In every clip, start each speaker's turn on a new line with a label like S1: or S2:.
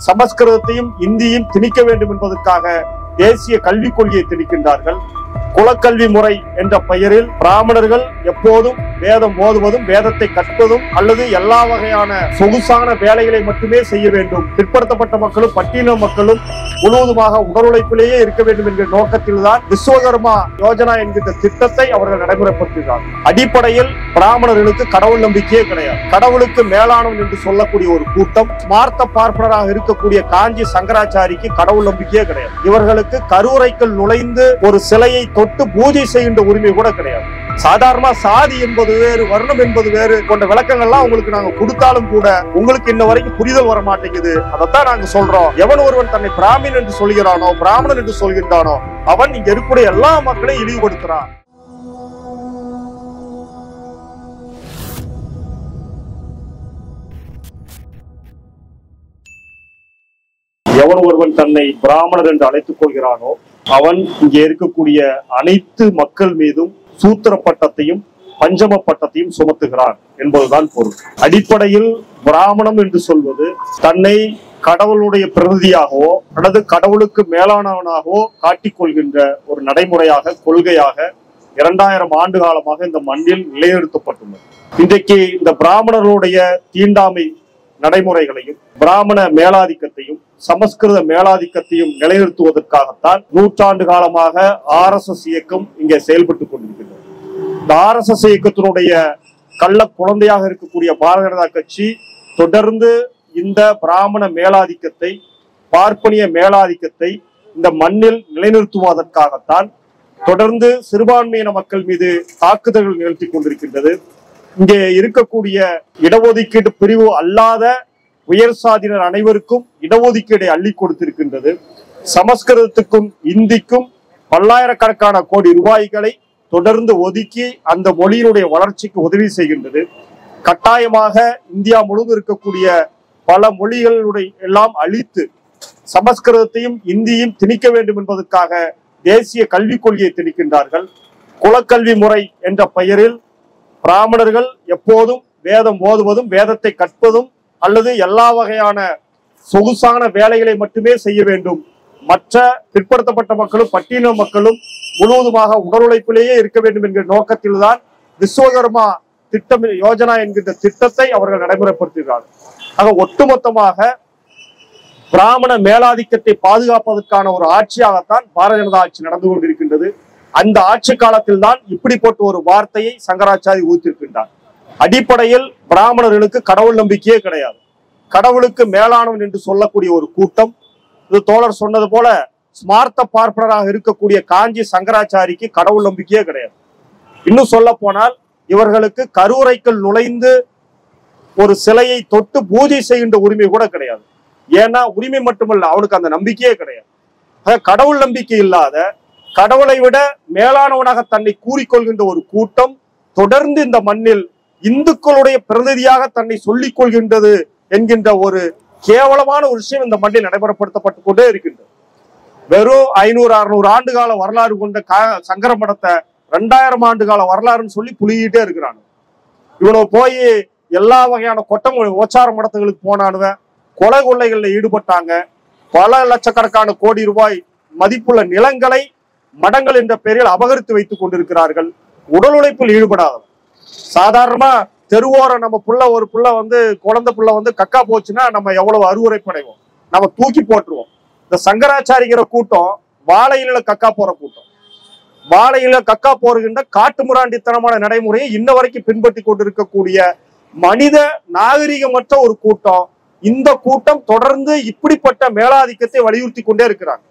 S1: சமஸ்கிருதத்தையும் இந்தியும் திணிக்க வேண்டும் என்பதற்காக தேசிய கல்விக் கொள்கையை திணிக்கின்றார்கள். குலக்கல்வி முறை என்ற பெயரில் பிராமணர்கள் எப்போதும் வேதம் ஓதுவதும் வேதத்தை கற்பதும் அல்லது எல்லா வகையான சொகுசான வேலைகளை மட்டுமே செய்ய வேண்டும், பிற்படுத்தப்பட்ட மக்களும் பட்டியல மக்களும் முழுவதுமாக உடல் உழைப்பிலேயே இருக்க வேண்டும் என்கிற நோக்கத்தில் தான் விஸ்வகர்மா யோஜனா என்கிற திட்டத்தை அவர்கள் நடைமுறைப்படுத்துகிறார்கள். அடிப்படையில் பிராமணர்களுக்கு கடவுள் நம்பிக்கையே கிடையாது. கடவுளுக்கு மேலானவன் என்று சொல்லக்கூடிய ஒரு கூட்டம் ஸ்மார்த்த பார்ப்பனராக இருக்கக்கூடிய காஞ்சி சங்கராச்சாரிக்கு கடவுள் நம்பிக்கையே கிடையாது. இவர்களுக்கு கருவறைக்குள் நுழைந்து ஒரு சிலையை தொட்டு பூஜை செய்கின்ற உரிமை கூட கிடையாது. சாதாரண சாதி என்பது வேறு, வர்ணம் என்பது வேறு போன்ற விளக்கங்கள்லாம் உங்களுக்கு நாங்க கொடுத்தாலும் கூட உங்களுக்கு இன்ன வரைக்கும் புரிதல் வர மாட்டேங்குது. அதைத்தான் நாங்க சொல்றோம். எவன் ஒருவன் தன்னை பிராமின் என்று சொல்கிறானோ, பிராமணன் என்று சொல்கின்றானோ, அவன் இங்க இருக்கக்கூடிய எல்லா மக்களையும் இழிவுபடுத்துறான். எவன் ஒருவன் தன்னை பிராமணர் என்று அழைத்துக் கொள்கிறானோ அவன் இங்கே இருக்கக்கூடிய அனைத்து மக்கள் மீதும் சூத்திர பட்டத்தையும் பஞ்சம பட்டத்தையும் சுமத்துகிறான் என்பதுதான் பொருள். அடிப்படையில் பிராமணம் என்று சொல்வது தன்னை கடவுளுடைய பிரதிநிதியாகவோ அல்லது கடவுளுக்கு மேலானவனாகவோ காட்டிக்கொள்கின்ற ஒரு நடைமுறையாக, கொள்கையாக 2000 ஆண்டு காலமாக இந்த மண்ணில் நிலைநிறுத்தப்பட்டுள்ளது. இன்றைக்கு இந்த பிராமணர்களுடைய தீண்டாமை நடைமுறைகளையும் பிராமண மேலாதிக்கத்தையும் சமஸ்கிருத மேலாதிக்கத்தையும் நிலைநிறுத்துவதற்காகத்தான் 100 ஆண்டு காலமாக RSS இயக்கம் இங்கே செயல்பட்டுக் கொண்டிருக்கிறது. இந்த RSS இயக்கத்தினுடைய கள்ள குழந்தையாக இருக்கக்கூடிய பாரதிய ஜனதா கட்சி தொடர்ந்து இந்த பிராமண மேலாதிக்கத்தை, பார்ப்பனிய மேலாதிக்கத்தை இந்த மண்ணில் நிலைநிறுத்துவதற்காகத்தான் தொடர்ந்து சிறுபான்மையின மக்கள் மீது தாக்குதல்கள் நிகழ்த்தி கொண்டிருக்கின்றது. இங்கே இருக்கக்கூடிய இடஒதுக்கீடு பிரிவு அல்லாத உயர் சாதியினர் அனைவருக்கும் இடஒதுக்கீடை அள்ளி கொடுத்திருக்கின்றது. சமஸ்கிருதத்துக்கும் இந்திக்கும் பல்லாயிரக்கணக்கான கோடி ரூபாய்களை தொடர்ந்து ஒதுக்கி அந்த மொழியினுடைய வளர்ச்சிக்கு உதவி செய்கின்றது. கட்டாயமாக இந்தியா முழுவதும் இருக்கக்கூடிய பல மொழிகளுடைய எல்லாம் அழித்து சமஸ்கிருதத்தையும் இந்தியும் திணிக்க வேண்டும் என்பதற்காக தேசிய கல்விக் கொள்கையை திணிக்கின்றார்கள். குலக்கல்வி முறை என்ற பெயரில் பிராமணர்கள் எப்போதும் வேதம் ஓதுவதும் வேதத்தை கற்பதும் அல்லது எல்லா வகையான சொகுசான வேலைகளை மட்டுமே செய்ய வேண்டும், மற்ற பிற்படுத்தப்பட்ட மக்களும் பட்டியல மக்களும் முழுவதுமாக உடல் உழைப்பிலேயே இருக்க வேண்டும் என்கிற நோக்கத்தில் தான் விஸ்வகர்மா திட்டம் யோஜனா என்கின்ற திட்டத்தை அவர்கள் நடைமுறைப்படுத்துகிறார்கள். ஆக ஒட்டுமொத்தமாக பிராமண மேலாதிக்கத்தை பாதுகாப்பதற்கான ஒரு ஆட்சியாகத்தான் பாரதிய ஜனதா ஆட்சி நடந்து கொண்டிருக்கின்றது. அந்த ஆட்சி காலத்தில் தான் இப்படிப்பட்ட ஒரு வார்த்தையை சங்கராச்சாரி ஊத்திருக்கின்றார். அடிப்படையில் பிராமணர்களுக்கு கடவுள் நம்பிக்கையே கிடையாது. கடவுளுக்கு மேலானவன் என்று சொல்லக்கூடிய ஒரு கூட்டம், இது தோழர் சொன்னது போல ஸ்மார்த்த பார்ப்பனராக இருக்கக்கூடிய காஞ்சி சங்கராச்சாரிக்கு கடவுள் நம்பிக்கையே கிடையாது. இன்னும் சொல்ல போனால் இவர்களுக்கு கருவறைக்குள் நுழைந்து ஒரு சிலையை தொட்டு பூஜை செய்கின்ற உரிமை கூட கிடையாது. ஏன்னா உரிமை மட்டுமல்ல, அவனுக்கு அந்த நம்பிக்கையே கிடையாது. கடவுள் நம்பிக்கை இல்லாத, கடவுளை விட மேலானவனாக தன்னை கூறிக்கொள்கின்ற ஒரு கூட்டம் தொடர்ந்து இந்த மண்ணில் இந்துக்களுடைய பிரதிநிதியாக தன்னை சொல்லிக் கொள்கின்றது என்கின்ற ஒரு கேவலமான ஒரு விஷயம் இந்த மண்ணில் நடைமுறைப்படுத்தப்பட்டு கொண்டே இருக்கின்றது. வெறும் 500-600 ஆண்டு கால வரலாறு கொண்ட சங்கர மடத்தை 2000 ஆண்டு கால வரலாறுன்னு சொல்லி புளியிட்டே இருக்கிறானு. இவனை போய் எல்லா வகையான ஓச்சார மடத்துகளுக்கு போனானுவன், கொலை கொள்ளைகள்ல ஈடுபட்டாங்க. பல லட்சக்கணக்கான கோடி ரூபாய் மதிப்புள்ள நிலங்களை மடங்கள் என்ற பெயரில் அபகரித்து வைத்துக் கொண்டிருக்கிறார்கள். உடல் உழைப்பில் ஈடுபடாதவன். சாதாரணமா தெருவோர நம்ம ஒரு புள்ள குழந்தை புள்ள கக்கா போச்சுன்னா நம்ம எவ்வளவு அருவரைப்படைவோம், நம்ம தூக்கி போட்டுருவோம். இந்த சங்கராச்சாரிங்கிற கூட்டம் வாழையில கக்கா போற கூட்டம். வாழையில கக்கா போறுகின்ற காட்டு முராண்டித்தனமான நடைமுறையை இன்ன வரைக்கும் பின்பற்றி கொண்டிருக்கக்கூடிய மனித நாகரிகமற்ற ஒரு கூட்டம். இந்த கூட்டம் தொடர்ந்து இப்படிப்பட்ட மேலாதிக்கத்தை வலியுறுத்தி கொண்டே இருக்கிறாங்க.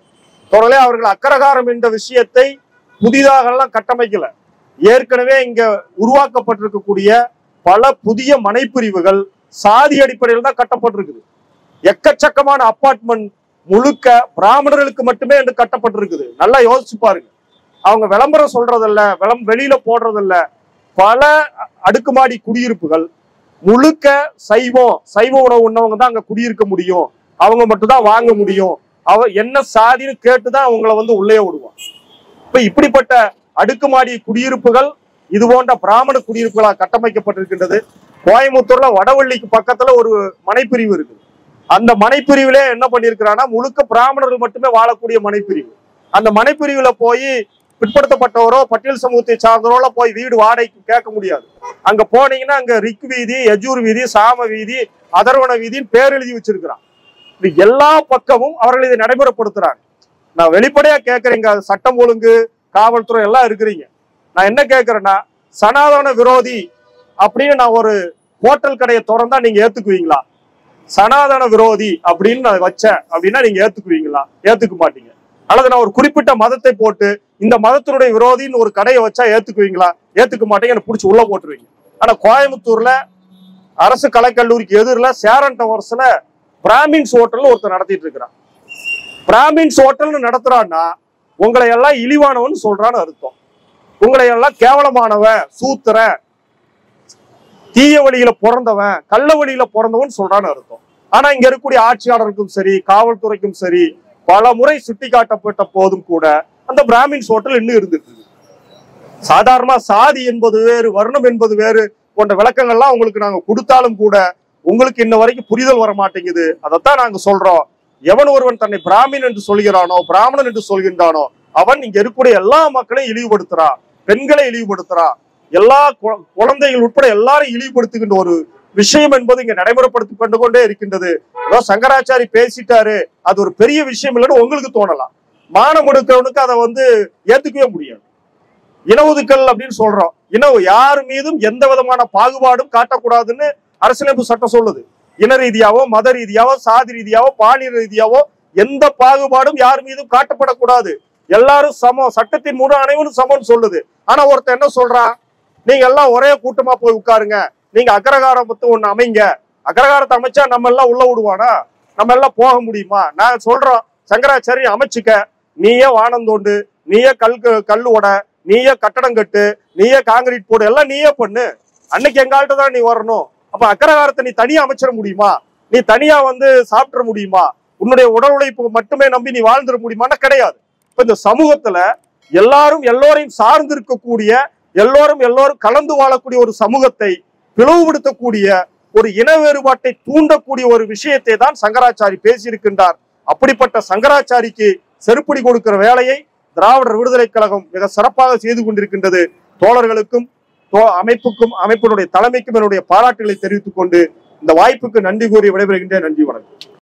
S1: தொடர்ந்து அவர்கள் அக்கரகாரம் என்ற விஷயத்தை புதிதாக எல்லாம் கட்டமைக்கல. ஏற்கனவே இங்க உருவாக்கப்பட்டிருக்கக்கூடிய பல புதிய மனைப்பிரிவுகள் சாதி அடிப்படையில் தான் கட்டப்பட்டிருக்குது. எக்கச்சக்கமான அப்பார்ட்மெண்ட் முழுக்க பிராமணர்களுக்கு மட்டுமே என்று கட்டப்பட்டிருக்குது. நல்லா யோசிச்சு பாருங்க. அவங்க விளம்பரம் சொல்றதில்ல, வெளியில போடுறதில்ல. பல அடுக்குமாடி குடியிருப்புகள் முழுக்க சைவ உணவு உண்ணவங்க தான் அங்க குடியிருக்க முடியும், அவங்க மட்டும் தான் வாங்க முடியும், என்ன சாதின்னு கேட்டுதான் அவங்கள உள்ளே விடுவான். இப்ப இப்படிப்பட்ட அடுக்குமாடி குடியிருப்புகள் இது போன்ற பிராமண குடியிருப்புகளாக கட்டமைக்கப்பட்டிருக்கின்றது. கோயம்புத்தூர்ல வடவள்ளிக்கு பக்கத்துல ஒரு மனைப்பிரிவு இருக்குது. அந்த மனைப்பிரிவிலே என்ன பண்ணிருக்கிறான்னா முழுக்க பிராமணர்கள் மட்டுமே வாழக்கூடிய மனைப்பிரிவு. அந்த மனைப்பிரிவுல போய் பிற்படுத்தப்பட்டவரோ பட்டியல் சமூகத்தை சார்ந்தவரோல போய் வீடு வாடகைக்கு கேட்க முடியாது. அங்க போனீங்கன்னா அங்க ரிக் வீதி, யஜூர் வீதி, சாம வீதி, அதர்வன வீதின்னு பேர் எழுதி வச்சிருக்கிறான். இது எல்லா பக்கமும் அவர்கள் இதை நடைமுறைப்படுத்துறாங்க. நான் வெளிப்படையா கேட்கறேங்க, சட்டம் ஒழுங்கு, காவல்துறை எல்லாம் இருக்கிறீங்க. நான் என்ன கேட்கறேன்னா, சனாதன விரோதி அப்படின்னு நான் ஒரு ஹோட்டல் கடையை திறந்தா நீங்க ஏத்துக்குவீங்களா? சனாதன விரோதி அப்படின்னு நான் வச்சேன் அப்படின்னா நீங்க ஏத்துக்குவீங்களா? ஏத்துக்க மாட்டீங்க. அல்லது நான் ஒரு குறிப்பிட்ட மதத்தை போட்டு இந்த மதத்தினுடைய விரோதின்னு ஒரு கடையை வச்சா ஏத்துக்குவீங்களா? ஏத்துக்க மாட்டீங்க, என்ன பிடிச்சி உள்ள போட்டுருவீங்க. ஆனா கோயம்புத்தூர்ல அரசு கலைக்கல்லூரிக்கு எதிரில் சேரன் டவர்ஸ்ல பிராமின்ஸ் ஹோட்டல்னு ஒருத்தர் நடத்திட்டு இருக்கிறான். பிராமின்ஸ் ஹோட்டல்னு நடத்துறான்னா உங்களை எல்லாம் இழிவானவன் சொல்றான்னு அர்த்தம். உங்களை எல்லாம் கேவலமானவன், சூத்திர, தீய வழியில பிறந்தவன், கள்ள வழியில பிறந்தவன் சொல்றான்னு அர்த்தம். ஆனா இங்க இருக்கக்கூடிய ஆட்சியாளருக்கும் சரி, காவல்துறைக்கும் சரி, பல முறை சுட்டி காட்டப்பட்ட போதும் கூட அந்த பிராமின்ஸ் ஹோட்டல் இன்னும் இருந்துட்டு. சாதாரணமா சாதி என்பது வேறு, வர்ணம் என்பது வேறு போன்ற விளக்கங்கள்லாம் உங்களுக்கு நாங்க கொடுத்தாலும் கூட உங்களுக்கு இன்ன வரைக்கும் புரிதல் வர மாட்டேங்குது. அதைத்தான் நாங்க சொல்றோம். எவன் ஒருவன் தன்னை பிராமின் என்று சொல்கிறானோ, பிராமணன் என்று சொல்கின்றானோ, அவன் இங்க இருக்கக்கூடிய எல்லா மக்களையும் இழிவுபடுத்துறான், பெண்களை இழிவுபடுத்துறான், எல்லா குழந்தைகள் உட்பட எல்லாரும் இழிவுபடுத்துகின்ற ஒரு விஷயம் என்பது இங்க நடைமுறைப்படுத்தி கொண்டு கொண்டே இருக்கின்றது. ஏதோ சங்கராச்சாரி பேசிட்டாரு, அது ஒரு பெரிய விஷயம் இல்லைன்னு உங்களுக்கு தோணலாம். மானம் எடுக்கிறவனுக்கு அதை ஏத்துக்கவே முடியாது. இன ஒதுக்கல் அப்படின்னு சொல்றோம். யார் மீதும் எந்த விதமான பாகுபாடும் காட்டக்கூடாதுன்னு அரசியலமைப்பு சட்டம் சொல்லுது. இன ரீதியாவோ, மத ரீதியாவோ, சாதி ரீதியாவோ, பாலின ரீதியாவோ எந்த பாகுபாடும் யார் மீதும் காட்டப்படக்கூடாது. எல்லாரும் சமம், சட்டத்தின் முழு அனைவரும் சமம்னு சொல்லுது. ஆனா ஒருத்தர் என்ன சொல்றான், நீங்க எல்லாம் ஒரே கூட்டமா போய் உட்காருங்க, நீங்க அக்ரகாரத்தை ஒண்ணு அமைங்க. அக்ரகாரத்தை அமைச்சா நம்ம எல்லாம் உள்ள விடுவானா? நம்ம எல்லாம் போக முடியுமா? நாங்க சொல்றோம், சங்கராச்சாரி அமைச்சுக்க, நீயே வானந்தோண்டு, நீயே கல்லு உட, நீயே கட்டடம் கட்டு, நீயே காங்கிரீட் போடு, எல்லாம் நீயே பண்ணு. அன்னைக்கு எங்கால்ட்ட தான் நீ வரணும். அப்ப அக்ரகாரத்தை நீ தனியா அமைச்சிட முடியுமா? நீ தனியா சாப்பிட முடியுமா? உன்னுடைய உடல் உழைப்பு மட்டுமே நம்பி நீ வாழ்ந்துட முடியுமான்னா கிடையாது. இப்ப இந்த சமூகத்துல எல்லாரும் எல்லோரையும் சார்ந்து இருக்கக்கூடிய, எல்லோரும் கலந்து வாழக்கூடிய ஒரு சமூகத்தை பிளவுபடுத்தக்கூடிய, ஒரு இன வேறுபாட்டை தூண்டக்கூடிய ஒரு விஷயத்தை தான் சங்கராச்சாரி பேசியிருக்கின்றார். அப்படிப்பட்ட சங்கராச்சாரிக்கு செருப்படி கொடுக்கிற வேலையை திராவிடர் விடுதலை கழகம் மிக சிறப்பாக செய்து கொண்டிருக்கின்றது. தோழர்களுக்கும் அமைப்புக்கும், அமைப்பினுடைய தலைமைக்கும் என்னுடைய பாராட்டுகளை தெரிவித்துக் கொண்டு இந்த வாய்ப்புக்கு நன்றி கூறி விடைபெறுகின்றேன். நன்றி, வணக்கம்.